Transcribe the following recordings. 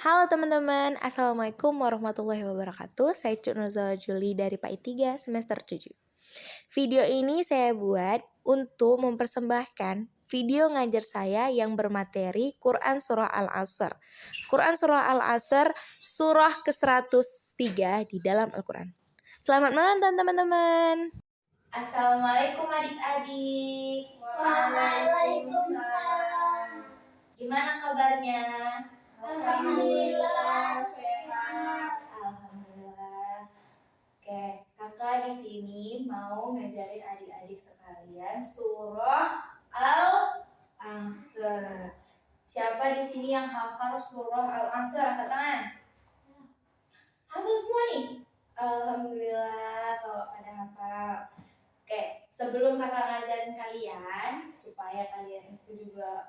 Halo teman-teman, Assalamualaikum warahmatullahi wabarakatuh. Saya Cuk Nurzawa Juli dari PAI 3 semester 7. Video ini saya buat untuk mempersembahkan video ngajar saya yang bermateri Quran Surah Al-Asr. Quran Surah Al-Asr surah ke-103 di dalam Al-Quran. Selamat menonton teman-teman. Assalamualaikum adik-adik. Waalaikumsalam. Gimana kabarnya? Alhamdulillah sehat. Alhamdulillah. Oke, kakak di sini mau ngajarin adik-adik sekalian surah Al-Asr. Siapa di sini yang hafal surah Al-Asr? Angkat tangan. Hafal semua nih? Alhamdulillah kalau pada hafal. Oke, sebelum kakak ngajarin kalian supaya kalian itu juga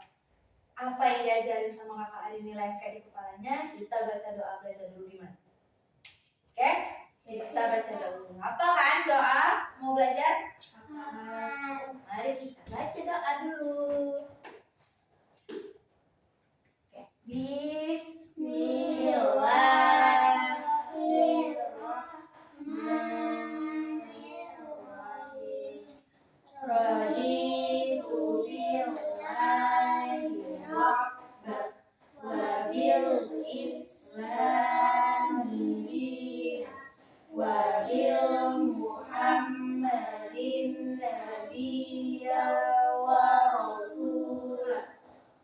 apa yang diajarin sama kakak hari ini live kayak di kepalanya, kita baca doa belajar dulu gimana? Oke, kita baca dulu. Apa kan doa? Mau belajar? Mari kita baca doa dulu. Oke. Bismillahirrahmanirrahim. Raditu billahi rabban wa bil islami dinan wa bil muhammadin nabiyya wa rasulah.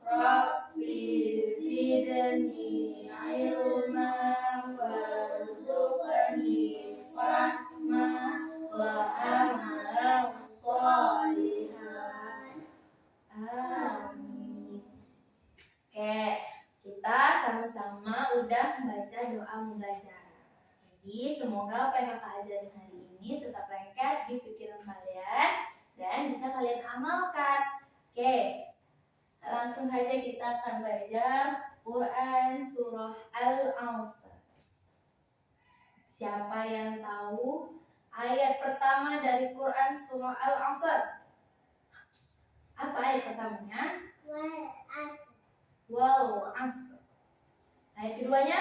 Rabbi zidni ilma warzuqni fahma wa amalan sholihan. Amin. Oke, kita sama-sama udah baca doa mubalaghah. Jadi semoga apa yang kakak ajarin hari ini tetap lengkap di pikiran kalian dan bisa kalian amalkan. Oke, langsung saja kita akan baca Quran Surah Al-Asr. Siapa yang tahu ayat pertama dari Quran Surah Al-Asr? Apa ayat pertamanya? Wal Asr. Ayat keduanya?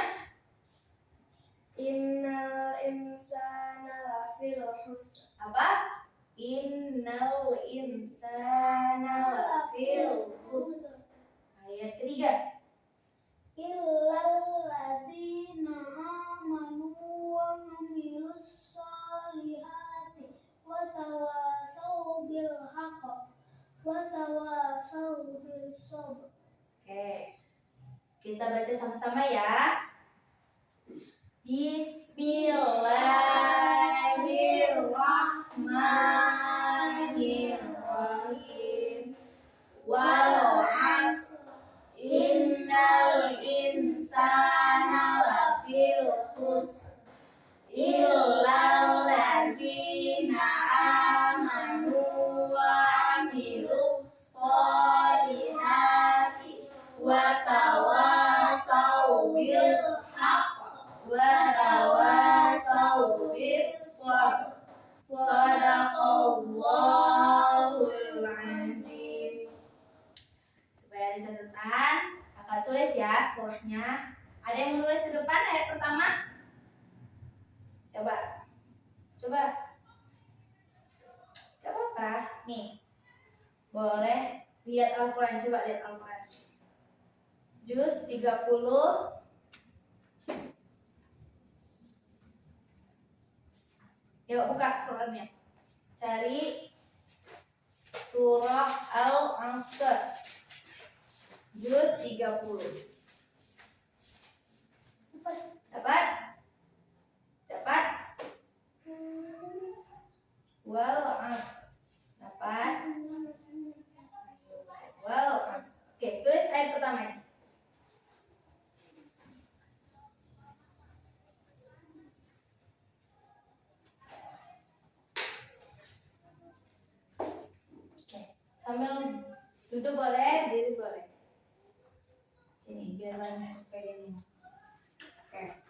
Innal insana lafil khusr. Apa? Innal insana lafil khusr. Ayat ketiga? Illal ladzina amanu wa amilus solihati wa tawasau bil haqq wa tawasau bis sabr. Oke, kita baca sama-sama ya. Bismillahirrahmanirrahim. Wal asr innal insana lafil khusr illal ladzina amanu wa amilus solihati wa tawasau bil haqq wa tawasau bis sabr. Shadaqallahul azim. Supaya ada catatan, kakak tulis ya surahnya. Ada yang menulis ke depan ayat pertama? Coba apa? Nih, boleh lihat Al-Quran. Coba lihat Al-Quran. Juz 30. Yuk buka Qurannya. Cari surah Al-Asr. Juz 30. Dapat? Wal Asr. Dapat? Wal Asr. Oke, tulis ayat pertamanya. Oke, sambil duduk boleh, diri boleh. Sini, biar banyak kayak gini. Oke.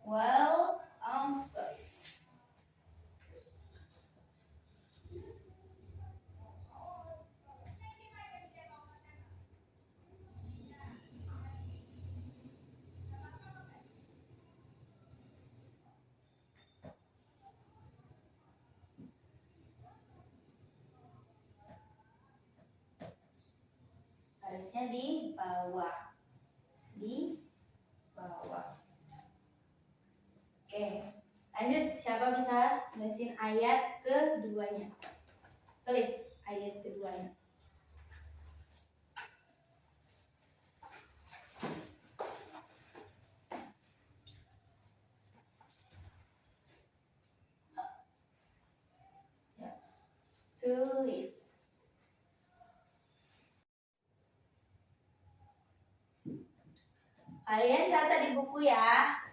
Wal Asr. Barisnya di bawah. Di bawah. Oke, lanjut. Siapa bisa nulisin ayat keduanya? Tulis ayat keduanya. Tulis. Kalian catat di buku ya,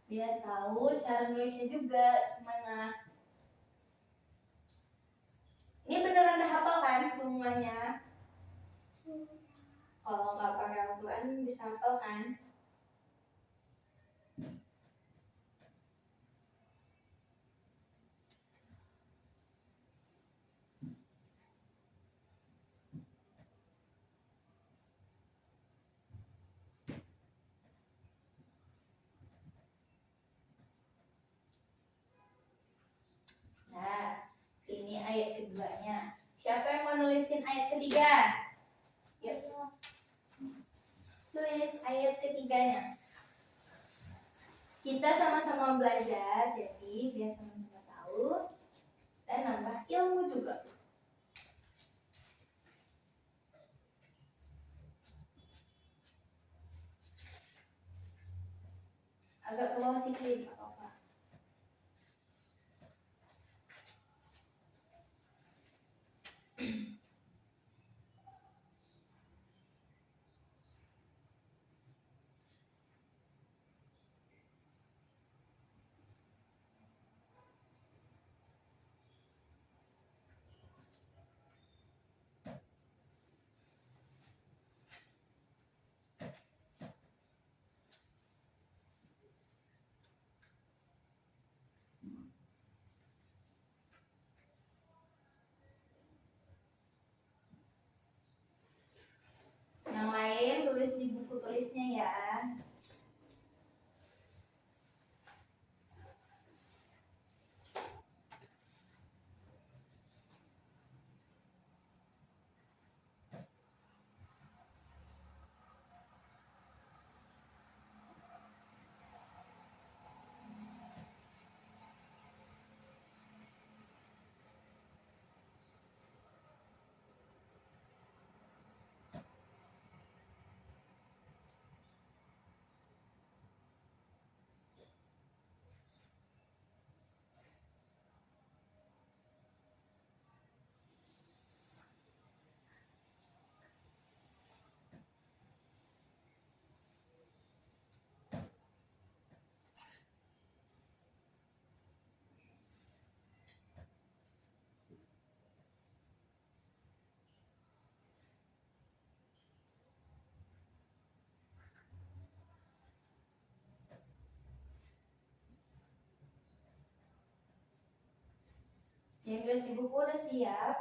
biar tahu cara nulisnya juga gimana. Ini beneran udah hafal kan semuanya? Kalau nggak pakai Al-Quran bisa hafal kan? Nah, ini ayat keduanya. Siapa yang mau nulisin ayat ketiga? Yuk. Tulis ayat ketiganya. Kita sama-sama belajar, jadi biar sama-sama tahu dan nambah ilmu juga. Agak ke bawah sedikit, nggak apa-apa. Yang lain tulis di buku tulisnya ya. Yang tulis di buku udah siap.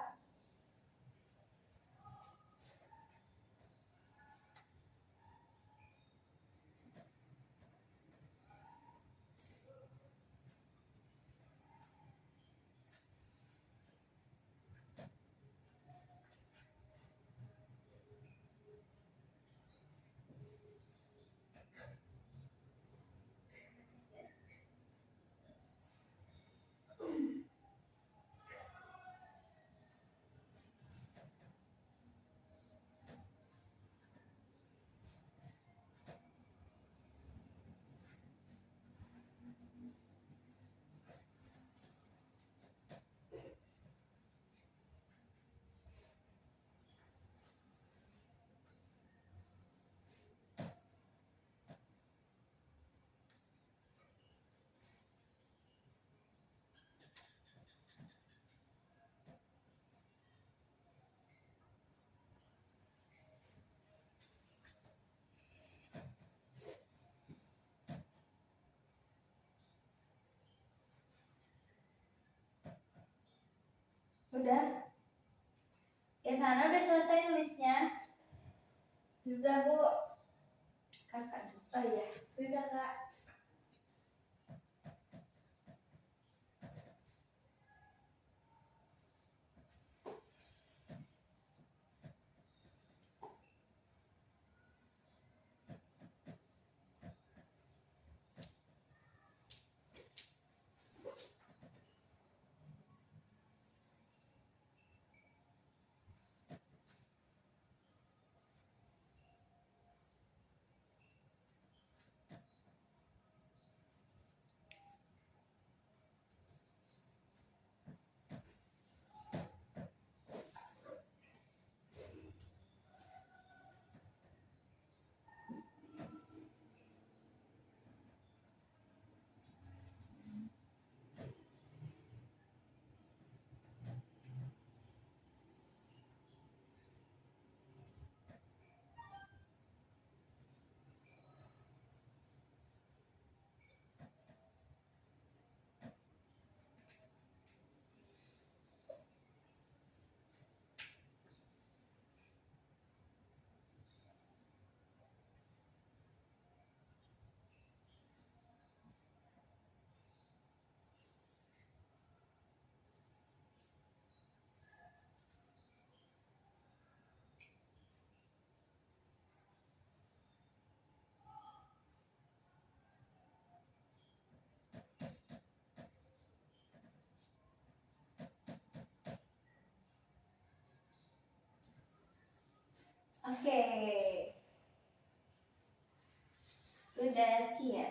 kasih ya.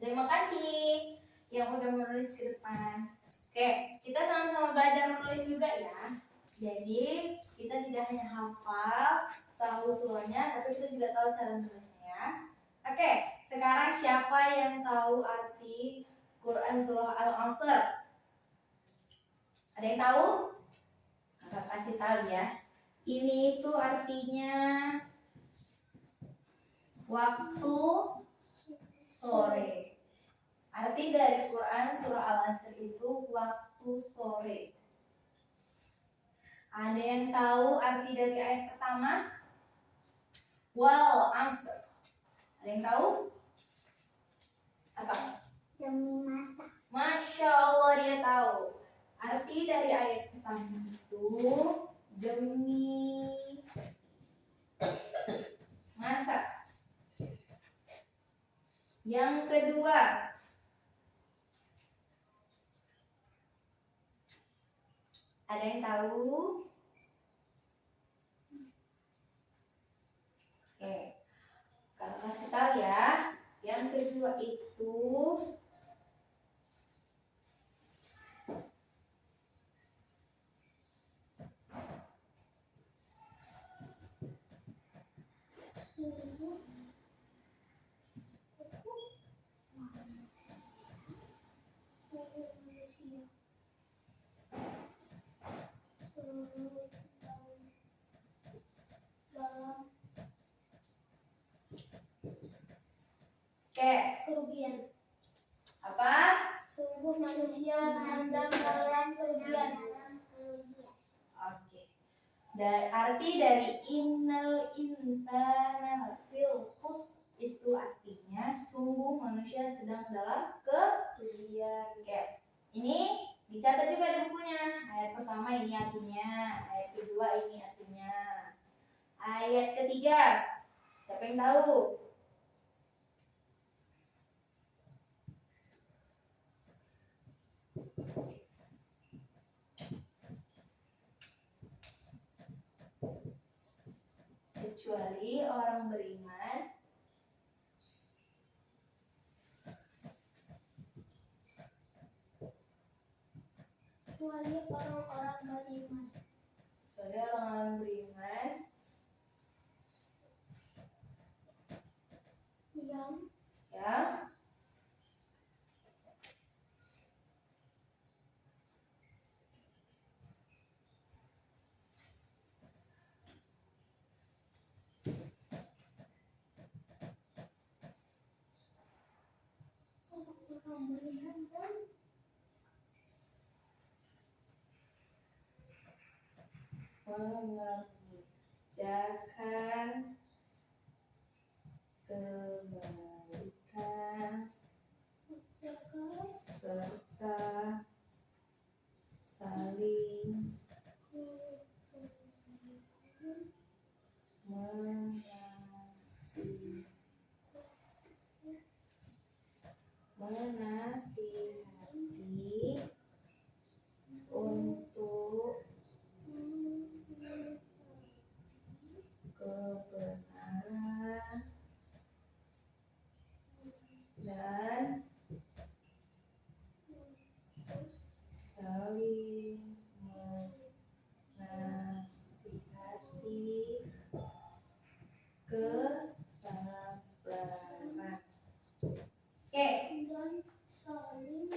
Terima kasih yang udah menulis ke depan. Oke, kita sama-sama belajar menulis juga ya. Jadi kita tidak hanya hafal tahu surahnya, tapi kita juga tahu cara menulisnya ya. Oke, sekarang siapa yang tahu arti Quran surah Al-Asr? Ada yang tahu? Kakak kasih tahu ya. Ini itu artinya waktu sore. Arti dari Quran surah Al-Asr itu waktu sore. Ada yang tahu arti dari ayat pertama? Wal asr. Ada yang tahu? Apa? Demi masa. Masya Allah dia tahu. Arti dari ayat pertama itu demi masa. Yang kedua, ada yang tahu? Oke, kalau kasih tahu ya. Yang kedua itu kerugian. apa? Sungguh manusia sedang dalam kerugian. Oke. Dan arti dari innal insana fil khusr itu artinya sungguh manusia sedang dalam kerugian. Oke. Ini dicatat juga di bukunya. Ayat pertama ini artinya, ayat kedua ini artinya. Ayat ketiga, siapa yang tahu? Kecuali orang beriman Kecuali orang-orang beriman. kecuali orang-orang beriman Yang ya orang beriman dan mengerjakan kebaikan serta saling menasihati untuk kebenaran dan saling menasihati kesabaran. Oke, dan saling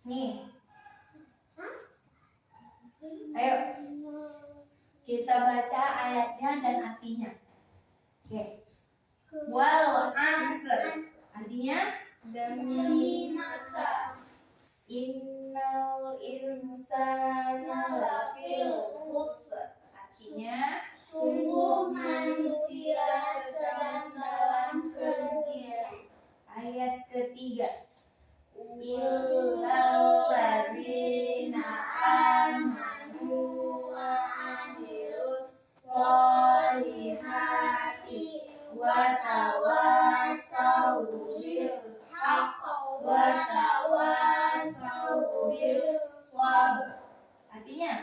nih, ayo kita baca ayatnya dan artinya. Oke, wal asr artinya demi masa. Innal insana lafil khusr artinya sungguh manusia sedang dalam kerugian. ayat ketiga illallazina amanu wa amilus solihati wa tawassaw bil haqq wa tawassaw bis sabr. Artinya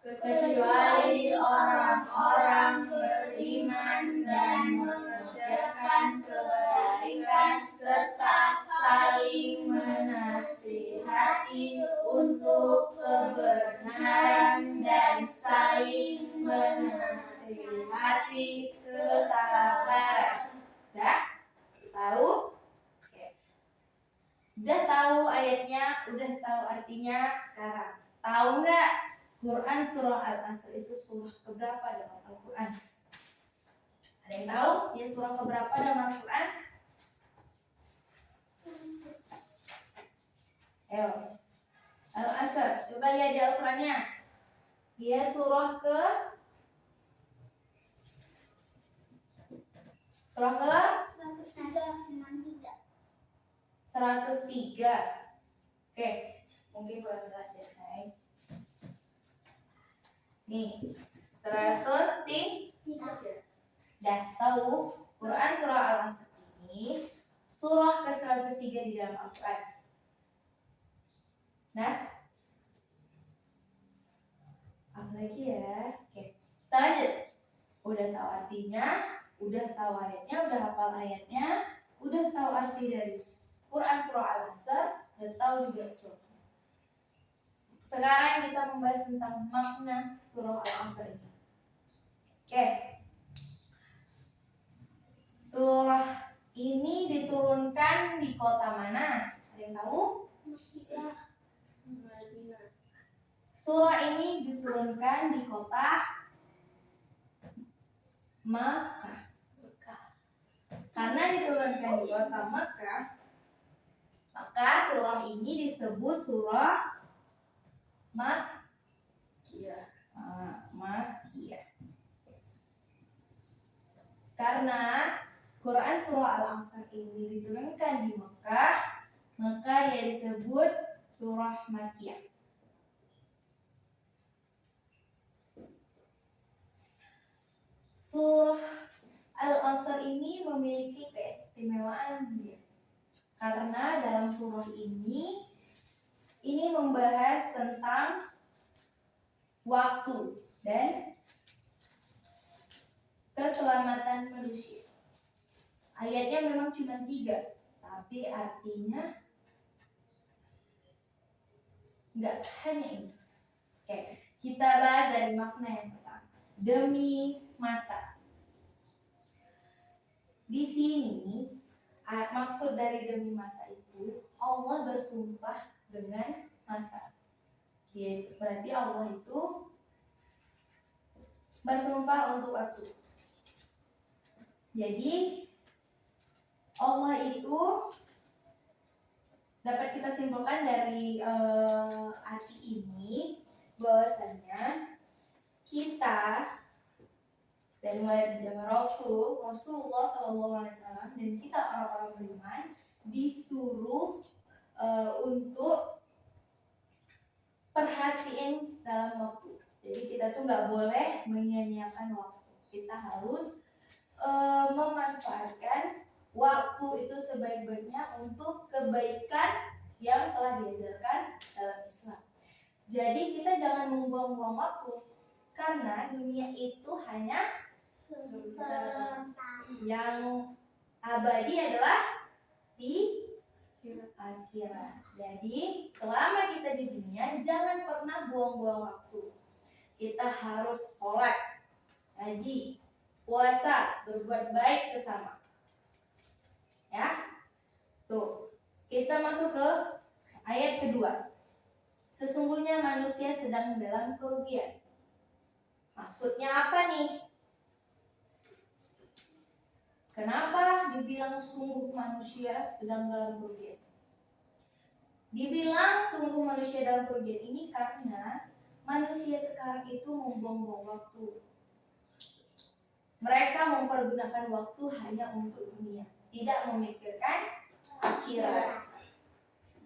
kecuali orang-orang beriman dan mengerjakan kebaikan kebaikan serta saling menasihati untuk kebenaran dan saling menasihati kesabaran. Udah? Tahu? Oke. Udah tahu ayatnya, udah tahu artinya. Sekarang tahu nggak Quran surah Al-Asr itu surah keberapa dalam Al-Quran? Ada yang tahu? Ya, surah keberapa dalam Al-Quran? Ayo, Al-Asr. Coba lihat di Al-Qurannya. Dia surah ke 103. Oke, mungkin kurang jelas ya, say. Nih, 103. Dah tahu Quran surah Al-Asr ini surah ke-103 di dalam Al-Quran. Nah, apa lagi ya? Oke, kita lanjut. Udah tahu artinya, udah tahu ayatnya, udah hafal ayatnya, udah tahu arti dari Quran surah Al-Asr, udah tahu juga surahnya. Sekarang kita membahas tentang makna surah Al-Asr ini. Oke. Surah ini diturunkan di kota mana? Ada yang tahu? Surah ini diturunkan di kota Makkah. Karena diturunkan di kota Makkah, maka surah ini disebut surah Makkiyah. Makkiyah. Karena Quran surah Al-Asr ini diturunkan di Makkah, maka dia disebut surah Makkiyah. Surah Al-Asr ini memiliki keistimewaan dia. Karena dalam surah ini membahas tentang waktu dan keselamatan manusia. Ayatnya memang cuma 3, tapi artinya nggak hanya ini. Oke, kita bahas dari makna yang pertama. Demi masa. Di sini maksud dari demi masa itu Allah bersumpah dengan masa. Yaitu berarti Allah itu bersumpah untuk waktu. Jadi Allah itu dapat kita simpulkan dari arti ini bahwasanya kita dari mulai dari zaman Rasulullah SAW dan kita orang-orang beriman disuruh untuk perhatiin dalam waktu. Jadi kita tuh nggak boleh menyia-nyiakan waktu. Kita harus memanfaatkan waktu itu sebaik-baiknya untuk kebaikan yang telah diajarkan dalam Islam. Jadi kita jangan membuang-buang waktu, karena dunia itu hanya yang abadi adalah di akhirat. Jadi selama kita di dunia jangan pernah buang-buang waktu. Kita harus sholat, haji, puasa, berbuat baik sesama. Ya, tuh kita masuk ke ayat kedua. Sesungguhnya manusia sedang dalam kerugian. Maksudnya apa nih? Kenapa dibilang sungguh manusia sedang dalam kerugian? Dibilang sungguh manusia dalam kerugian ini karena manusia sekarang itu membuang-buang waktu. Mereka mempergunakan waktu hanya untuk dunia, tidak memikirkan akhirat.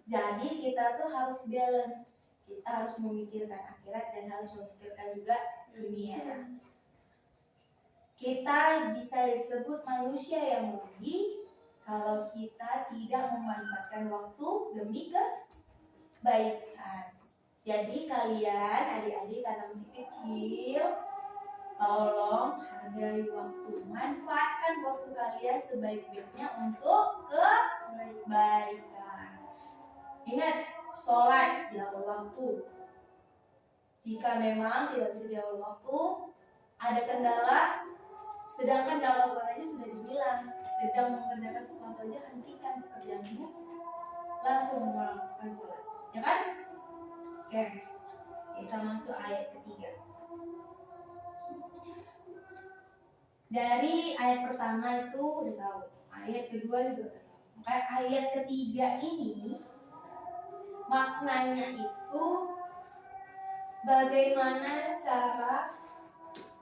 Jadi kita tuh harus balance. Kita harus memikirkan akhirat dan harus memikirkan juga dunia. Kita bisa disebut manusia yang merugi kalau kita tidak memanfaatkan waktu demi kebaikan. Jadi kalian adik-adik karena masih kecil, Tolong hargai waktu, manfaatkan waktu kalian sebaik-baiknya untuk kebaikan. Ingat, sholat di awal waktu. Jika memang tidak bisa di awal waktu, ada kendala, sedangkan dalam Al-Quran aja sudah dibilang, sedang mengerjakan sesuatu aja hentikan pekerjaanmu, langsung melakukan sholat, ya kan? Oke, kita masuk ayat ketiga. Dari ayat pertama itu udah tahu, ayat kedua juga udah tahu. Makanya ayat ketiga ini maknanya itu bagaimana cara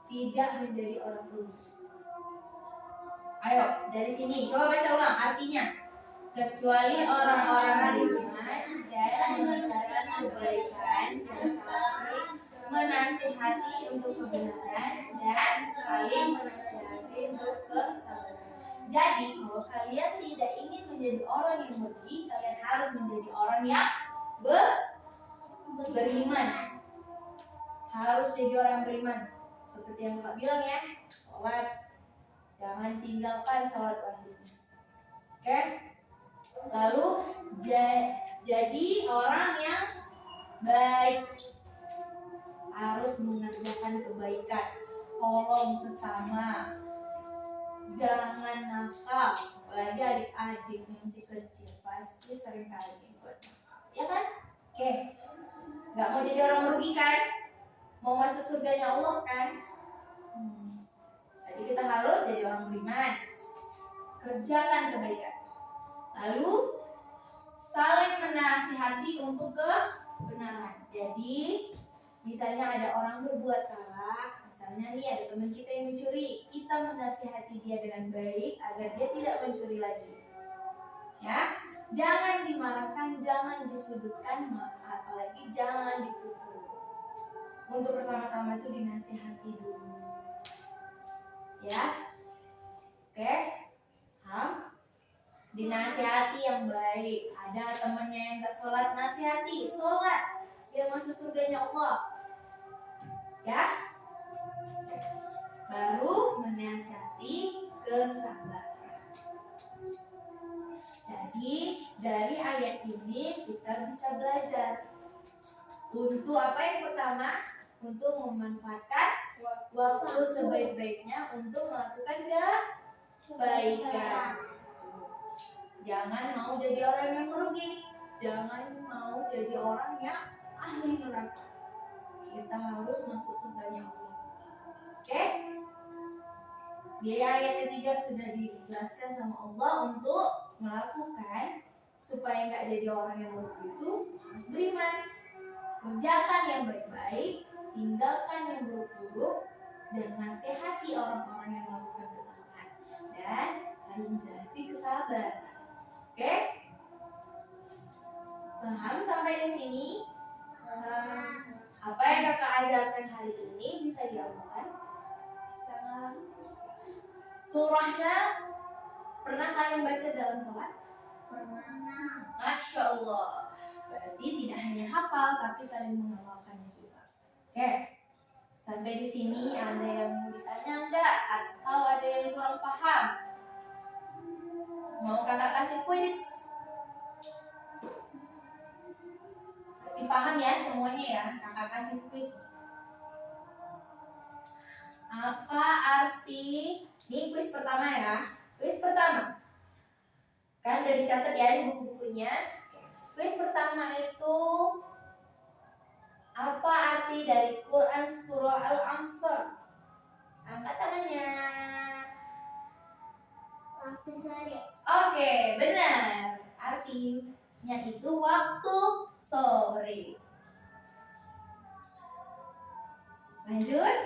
tidak menjadi orang rugi. Ayo, dari sini coba baca ulang artinya. Kecuali orang-orang beriman dan mengerjakan kebaikan, saling menasihati untuk kebenaran dan saling menasihati untuk kesabaran. Jadi kalau kalian tidak ingin menjadi orang yang merugi, kalian harus menjadi orang yang beriman. Harus jadi orang beriman. Seperti yang Kak bilang ya, sholat. Jangan tinggalkan sholat wajibnya. Oke? Lalu jadi orang yang baik. Harus mengerjakan kebaikan. Tolong sesama. Jangan nakal. Apalagi adik-adik yang masih kecil. Pasti sering kali buat nakal. Ya kan? Oke. Gak mau jadi orang merugi kan? Mau masuk surganya Allah kan? Jadi kita harus jadi orang beriman. Kerjakan kebaikan. Lalu saling menasihati untuk kebenaran. Jadi misalnya ada orang berbuat salah, misalnya nih ada teman kita yang mencuri, kita menasihati dia dengan baik agar dia tidak mencuri lagi. Ya, jangan dimarahkan, jangan disudutkan, apalagi jangan dipukul. Untuk pertama-tama itu dinasihati dulu. Ya, oke, dinasihati yang baik. Ada temannya yang gak sholat, nasihati, sholat biar masuk surganya Allah. Ya, baru menasihati kesabaran. Jadi dari ayat ini kita bisa belajar untuk apa yang pertama, untuk memanfaatkan waktu sebaik-baiknya untuk melakukan kebaikan. Jangan mau jadi orang yang merugi, jangan mau jadi orang yang ahli neraka. Kita harus masuk surganya Allah. Oke? Di ayat ketiga sudah dijelaskan sama Allah untuk melakukan supaya nggak jadi orang yang merugi itu harus beriman. Kerjakan yang baik-baik, tinggalkan yang buruk-buruk, dan nasihati orang-orang yang melakukan kesalahan. Dan harus menasihati kesabaran. Oke? Paham sampai di sini? Apa yang kakak ajarkan hari ini bisa diamalkan? Surahnya pernah kalian baca dalam sholat? Pernah. Masya Allah. Berarti tidak hanya hafal, tapi kalian mengamalkannya juga. Oke. Sampai di sini ada yang mau ditanya enggak? Atau ada yang kurang paham? Mau kakak kasih kuis? Berarti paham ya semuanya ya? Kakak kasih kuis. Apa arti? Ini kuis pertama ya. Kuis pertama. Kan udah dicatat ya di buku-bukunya. Kuis pertama itu apa arti dari Quran surah Al-Ansar? Angkat tangannya. Waktu sore. Oke, benar. Artinya itu waktu sore. Lanjut.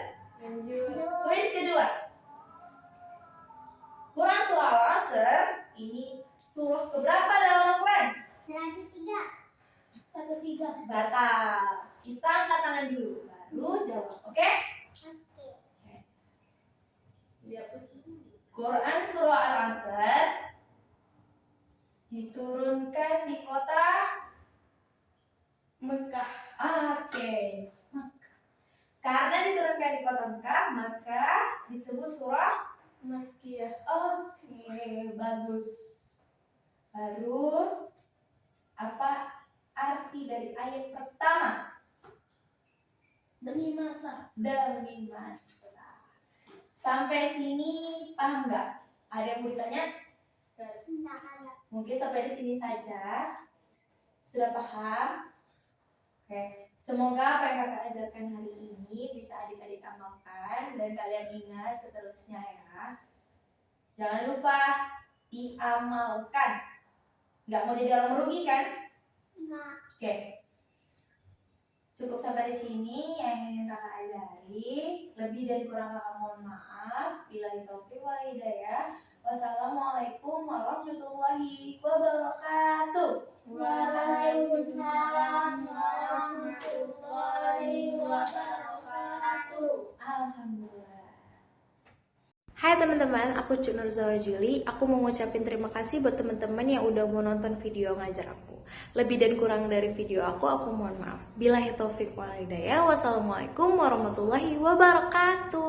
Kuis kedua. Quran surah Al-Asr ini surah keberapa dalam Al-Quran? 103. 103. Batal. Kita angkat tangan dulu, baru jawab. Oke? Oke. Quran surah Al-Asr diturunkan di kota Mekah. Oke. Karena diturunkan di kota lengkap maka disebut surah Makkiyah. Oke, bagus. Baru apa arti dari ayat pertama? Demi masa. Demi masa. Sampai sini paham nggak? Ada yang mau ditanya? Tidak ada. Mungkin sampai di sini saja. Sudah paham? Oke. Semoga apa yang kakak ajarkan hari ini bisa adik-adik amalkan dan kalian ingat seterusnya ya. Jangan lupa diamalkan. Nggak mau jadi orang merugi kan? Enggak. Oke. Cukup sampai di sini yang ingin kakak ajari. Lebih dan kurang kakak mohon maaf. Billahi taufiq wal hidayah. Wassalamualaikum warahmatullahi wabarakatuh. Waalaikumsalam warahmatullahi wabarakatuh. Alhamdulillah. Hai teman-teman, aku Cuk Nurzawa Juli. Aku mau ngucapin terima kasih buat teman-teman yang udah mau nonton video ngajar aku. Lebih dan kurang dari video aku mohon maaf. Billahi taufiq wal hidayah. Wassalamualaikum warahmatullahi wabarakatuh.